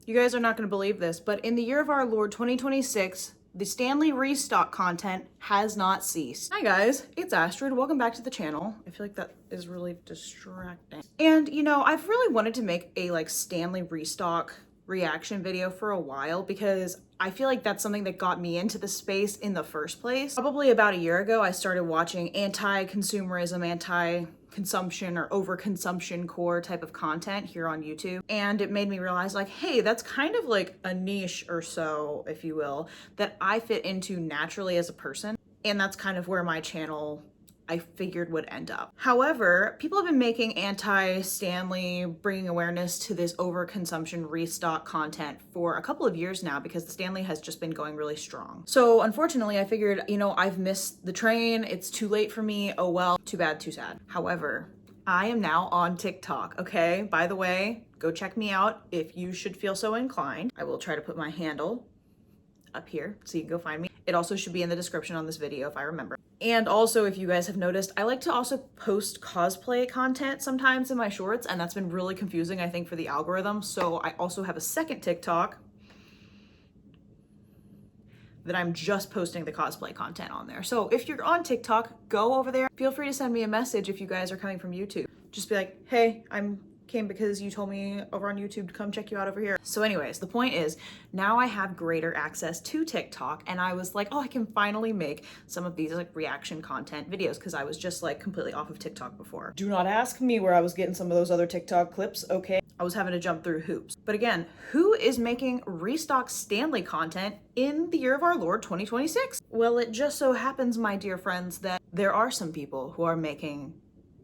You guys are not going to believe this, but in the year of our Lord 2026, the Stanley restock content has not ceased. Hi guys, it's Astrid. Welcome back to the channel. I feel like that is really distracting. And you know, I've really wanted to make a Stanley restock reaction video for a while because I feel like that's something that got me into the space in the first place. Probably about a year ago, I started watching anti-consumerism, anti-consumption or overconsumption core type of content here on YouTube. And it made me realize like, hey, that's kind of like a niche or so, if you will, that I fit into naturally as a person. And that's kind of where my channel I figured would end up. However, people have been making anti-Stanley, bringing awareness to this overconsumption restock content for a couple of years now because the Stanley has just been going really strong. So unfortunately, I figured, you know, I've missed the train. It's too late for me. Oh well, too bad, too sad. However, I am now on TikTok, okay? By the way, go check me out if you should feel so inclined. I will try to put my handle up here so you can go find me. It also should be in the description on this video if I remember. And also, if you guys have noticed, I like to also post cosplay content sometimes in my shorts, and that's been really confusing, I think, for the algorithm. So I also have a second TikTok that I'm just posting the cosplay content on there. So if you're on TikTok, go over there. Feel free to send me a message if you guys are coming from YouTube. Just be like, hey, came because you told me over on YouTube to come check you out over here. So anyways, the point is now I have greater access to TikTok and I was like, oh, I can finally make some of these reaction content videos because I was just completely off of TikTok before. Do not ask me where I was getting some of those other TikTok clips, okay? I was having to jump through hoops. But again, who is making restock Stanley content in the year of our Lord 2026? Well, it just so happens, my dear friends, that there are some people who are making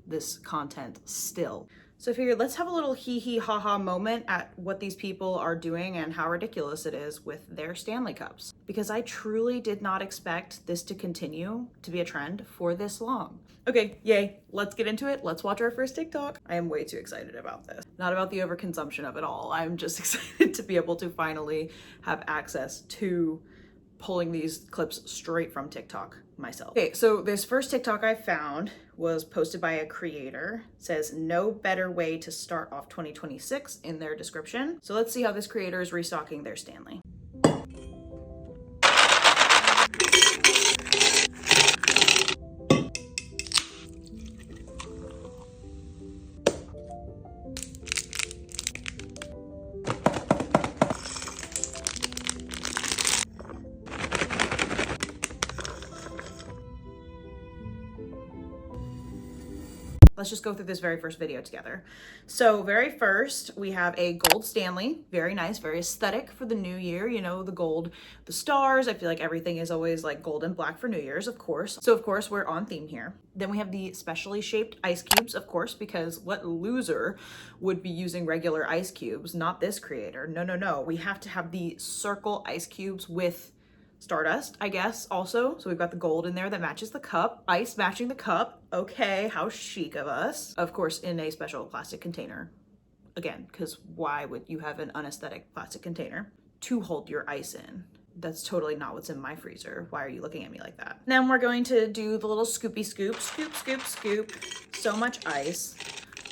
this content still. So I figured let's have a little hee hee ha ha moment at what these people are doing and how ridiculous it is with their Stanley cups. Because I truly did not expect this to continue to be a trend for this long. Okay, yay, let's get into it. Let's watch our first TikTok. I am way too excited about this. Not about the overconsumption of it all. I'm just excited to be able to finally have access to pulling these clips straight from TikTok myself. Okay, so this first TikTok I found was posted by a creator. It says no better way to start off 2026 in their description. So let's see how this creator is restocking their Stanley. Let's just go through this very first video together. So very first, we have a gold Stanley. Very nice, very aesthetic for the new year. You know, the gold, the stars. I feel like everything is always like gold and black for New Year's, of course. So of course, we're on theme here. Then we have the specially shaped ice cubes, of course, because what loser would be using regular ice cubes? Not this creator. No, no, no. We have to have the circle ice cubes with stardust, I guess, also. So we've got the gold in there that matches the cup, ice matching the cup. Okay, how chic of us. Of course, in a special plastic container. Again, because why would you have an unaesthetic plastic container to hold your ice in? That's totally not what's in my freezer. Why are you looking at me like that? Then we're going to do the little scoopy scoop, scoop, scoop, scoop. So much ice.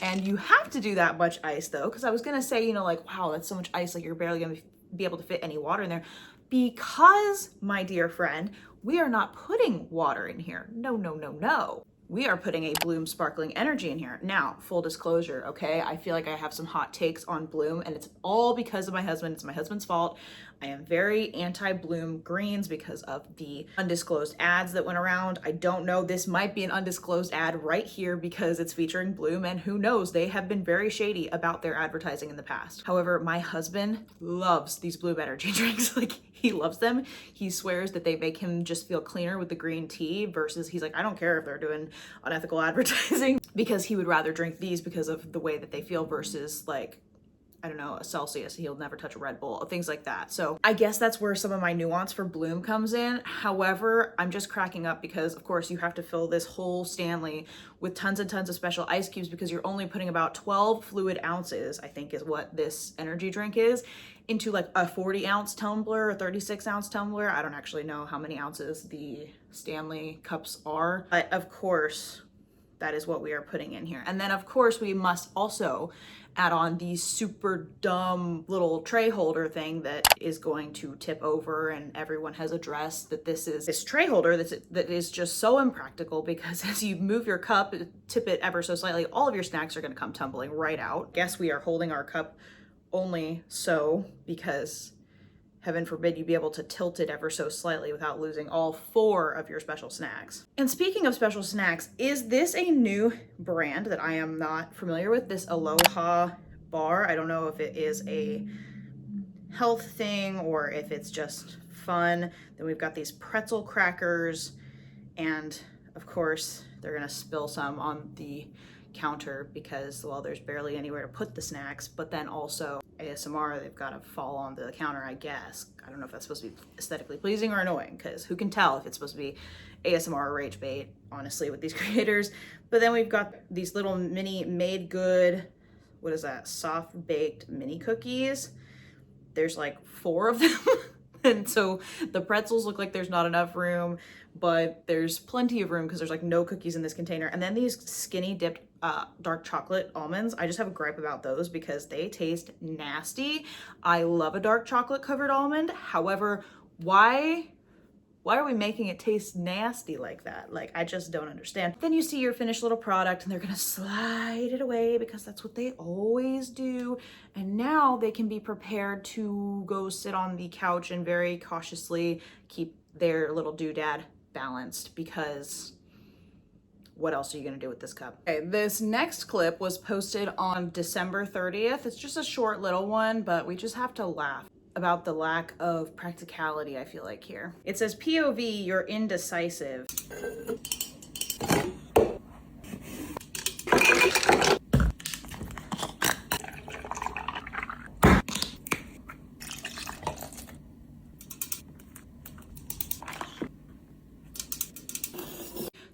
And you have to do that much ice though, because I was gonna say, you know, like, wow, that's so much ice, like you're barely gonna be able to fit any water in there. Because, my dear friend, we are not putting water in here. No, no, no, no. We are putting a Bloom Sparkling Energy in here. Now, full disclosure, okay? I feel like I have some hot takes on Bloom, and it's all because of my husband. It's my husband's fault. I am very anti-Bloom greens because of the undisclosed ads that went around. I don't know. This might be an undisclosed ad right here because it's featuring Bloom, and who knows? They have been very shady about their advertising in the past. However, my husband loves these Bloom energy drinks. Like, he loves them. He swears that they make him just feel cleaner with the green tea versus he's like, I don't care if they're doing unethical advertising because he would rather drink these because of the way that they feel versus like, I don't know, a Celsius. He'll never touch a Red Bull, things like that. So I guess that's where some of my nuance for Bloom comes in. However, I'm just cracking up because of course you have to fill this whole Stanley with tons and tons of special ice cubes because you're only putting about 12 fluid ounces, I think is what this energy drink is, into like a 40-ounce tumbler or 36-ounce tumbler. I don't actually know how many ounces the Stanley cups are, but of course that is what we are putting in here. And then of course we must also add on the super dumb little tray holder thing that is going to tip over, and everyone has addressed that this tray holder that is just so impractical, because as you move your cup, tip it ever so slightly, all of your snacks are going to come tumbling right out. Guess we are holding our cup only so because heaven forbid you be able to tilt it ever so slightly without losing all 4 of your special snacks. And speaking of special snacks, is this a new brand that I am not familiar with? This Aloha bar. I don't know if it is a health thing or if it's just fun. Then we've got these pretzel crackers, and of course they're gonna spill some on the counter because, well, there's barely anywhere to put the snacks, but then also ASMR, they've got to fall onto the counter, I guess. I don't know if that's supposed to be aesthetically pleasing or annoying, because who can tell if it's supposed to be ASMR or rage bait, honestly, with these creators. But then we've got these little mini made good, what is that, soft baked mini cookies. There's like 4 of them. And so the pretzels look like there's not enough room, but there's plenty of room because there's like no cookies in this container. And then these skinny dipped dark chocolate almonds, I just have a gripe about those because they taste nasty. I love a dark chocolate covered almond. However, why are we making it taste nasty like that? Like, I just don't understand. Then you see your finished little product and they're gonna slide it away because that's what they always do. And now they can be prepared to go sit on the couch and very cautiously keep their little doodad balanced, because what else are you gonna do with this cup? Okay, this next clip was posted on December 30th. It's just a short little one, but we just have to laugh about the lack of practicality, I feel like, here. It says, POV, you're indecisive.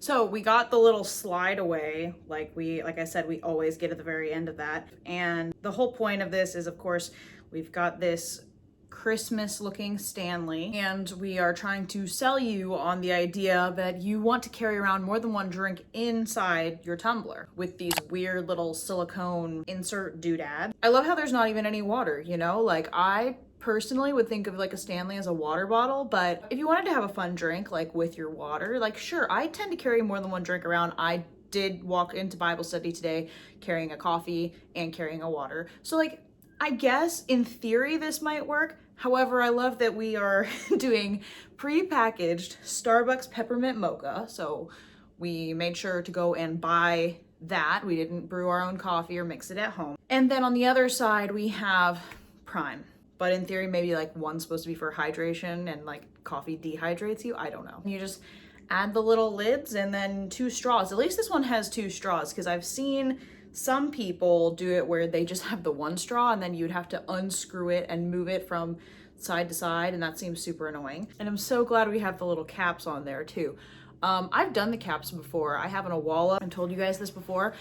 So we got the little slide away, like I said, we always get at the very end of that. And the whole point of this is, of course, we've got this Christmas looking Stanley, and we are trying to sell you on the idea that you want to carry around more than one drink inside your tumbler with these weird little silicone insert doodad. I love how there's not even any water, you know? Like, I personally would think of like a Stanley as a water bottle, but if you wanted to have a fun drink like with your water, like, sure, I tend to carry more than one drink around. I did walk into Bible study today carrying a coffee and carrying a water. So like, I guess in theory this might work. However, I love that we are doing pre-packaged Starbucks peppermint mocha. So we made sure to go and buy that. We didn't brew our own coffee or mix it at home. And then on the other side, we have Prime. But in theory, maybe like one's supposed to be for hydration and like coffee dehydrates you. I don't know. You just add the little lids and then 2 straws. At least this one has 2 straws, because I've seen some people do it where they just have the 1 straw and then you'd have to unscrew it and move it from side to side, and that seems super annoying. And I'm so glad we have the little caps on there too. I've done the caps before. I have an Awala. I've told you guys this before.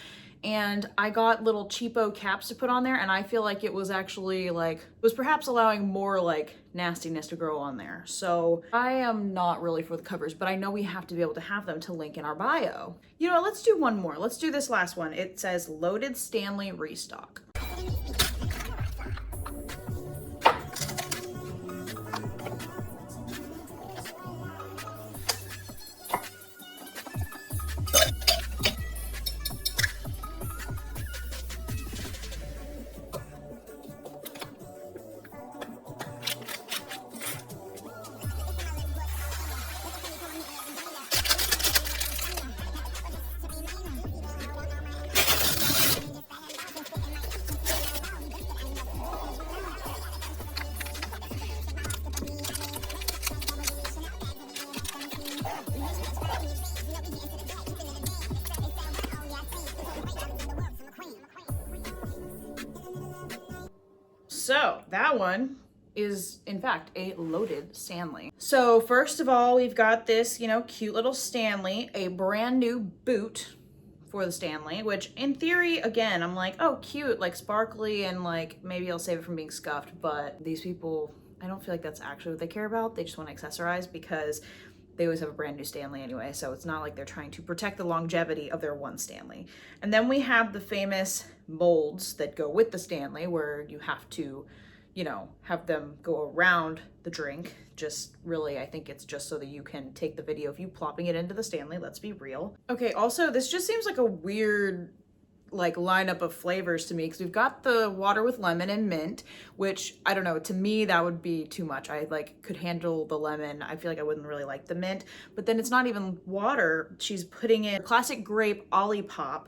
And I got little cheapo caps to put on there, and I feel like it was actually like, it was perhaps allowing more like nastiness to grow on there. So I am not really for the covers, but I know we have to be able to have them to link in our bio. You know what, let's do one more. Let's do this last one. It says loaded Stanley restock. So that one is in fact a loaded Stanley. So first of all, we've got this, you know, cute little Stanley, a brand new boot for the Stanley, which in theory, again, I'm like, oh, cute, like sparkly, and like maybe I'll save it from being scuffed. But these people, I don't feel like that's actually what they care about. They just want to accessorize, because they always have a brand new Stanley anyway, so it's not like they're trying to protect the longevity of their one Stanley. And then we have the famous molds that go with the Stanley, where you have to, you know, have them go around the drink. Just really, I think it's just so that you can take the video of you plopping it into the Stanley, let's be real. Okay, also, this just seems like a weird like lineup of flavors to me, because we've got the water with lemon and mint, which I don't know, to me that would be too much. I like could handle the lemon. I feel like I wouldn't really like the mint, but then it's not even water. She's putting in classic grape Olipop,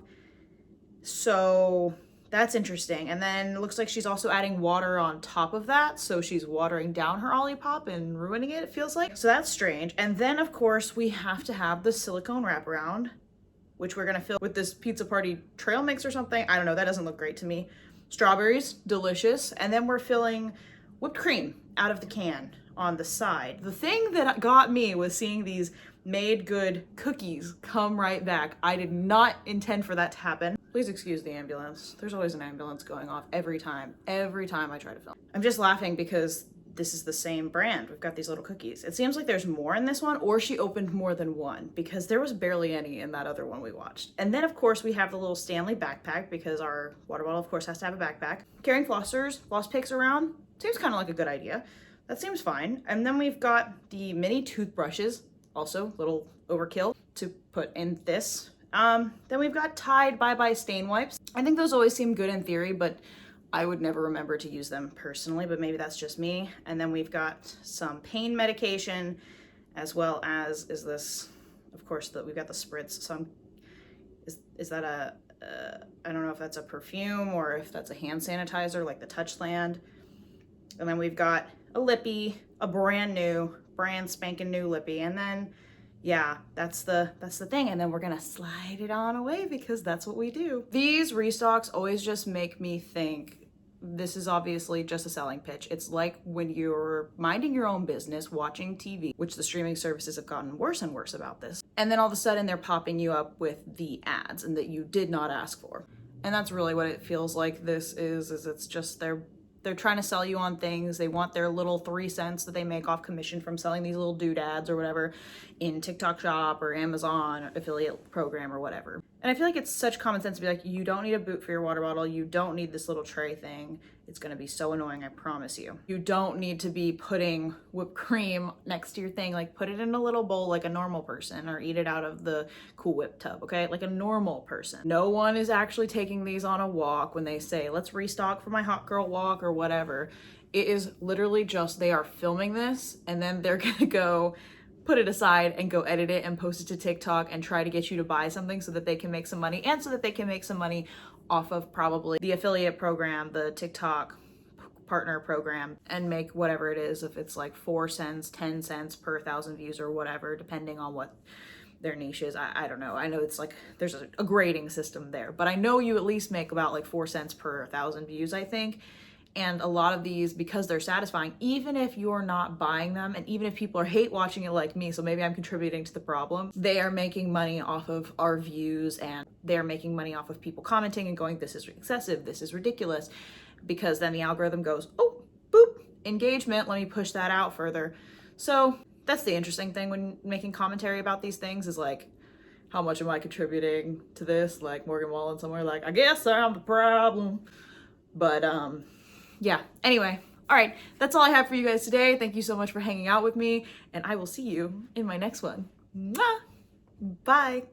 so that's interesting. And then it looks like she's also adding water on top of that, so she's watering down her Olipop and ruining it, it feels like. So that's strange. And then of course we have to have the silicone wraparound, which we're gonna fill with this Pizza Party trail mix or something. I don't know, that doesn't look great to me. Strawberries, delicious. And then we're filling whipped cream out of the can on the side. The thing that got me was seeing these made good cookies come right back. I did not intend for that to happen. Please excuse the ambulance. There's always an ambulance going off every time I try to film. I'm just laughing because this is the same brand. We've got these little cookies. It seems like there's more in this one, or she opened more than one, because there was barely any in that other one we watched. And then of course we have the little Stanley backpack, because our water bottle of course has to have a backpack. Carrying flossers, floss picks around, seems kind of like a good idea. That seems fine. And then we've got the mini toothbrushes, also little overkill to put in this. Then we've got Tide Bye Bye stain wipes. I think those always seem good in theory, but I would never remember to use them personally, but maybe that's just me. And then we've got some pain medication, as well as, is this, of course, we've got the spritz. So is that I don't know if that's a perfume or if that's a hand sanitizer, like the Touchland. And then we've got a lippy, a brand spanking new lippy. And then, yeah, that's the thing. And then we're gonna slide it on away, because that's what we do. These restocks always just make me think, this is obviously just a selling pitch. It's like when you're minding your own business, watching TV, which the streaming services have gotten worse and worse about this. And then all of a sudden they're popping you up with the ads and that you did not ask for. And that's really what it feels like this is it's just they're trying to sell you on things. They want their little 3 cents that they make off commission from selling these little doodads or whatever in TikTok Shop or Amazon affiliate program or whatever. And I feel like it's such common sense to be like, you don't need a boot for your water bottle. You don't need this little tray thing. It's gonna be so annoying, I promise you. You don't need to be putting whipped cream next to your thing. Like, put it in a little bowl like a normal person, or eat it out of the Cool Whip tub, okay? Like a normal person. No one is actually taking these on a walk when they say, let's restock for my hot girl walk or whatever. It is literally just, they are filming this and then they're gonna go put it aside and go edit it and post it to TikTok and try to get you to buy something so that they can make some money, and so that they can make some money off of probably the affiliate program, the TikTok partner program, and make whatever it is, if it's like 4 cents, 10 cents per 1,000 views or whatever, depending on what their niche is. I don't know. I know it's like there's a grading system there, but I know you at least make about like 4 cents per 1,000 views, I think. And a lot of these, because they're satisfying, even if you're not buying them, and even if people are hate watching it like me, so maybe I'm contributing to the problem, they are making money off of our views, and they're making money off of people commenting and going, this is excessive, this is ridiculous, because then the algorithm goes, oh, boop, engagement, let me push that out further. So that's the interesting thing when making commentary about these things, is like, how much am I contributing to this? Like Morgan Wallen somewhere, like, I guess I'm the problem. But yeah, anyway, all right, that's all I have for you guys today. Thank you so much for hanging out with me, and I will see you in my next one. Mwah! Bye.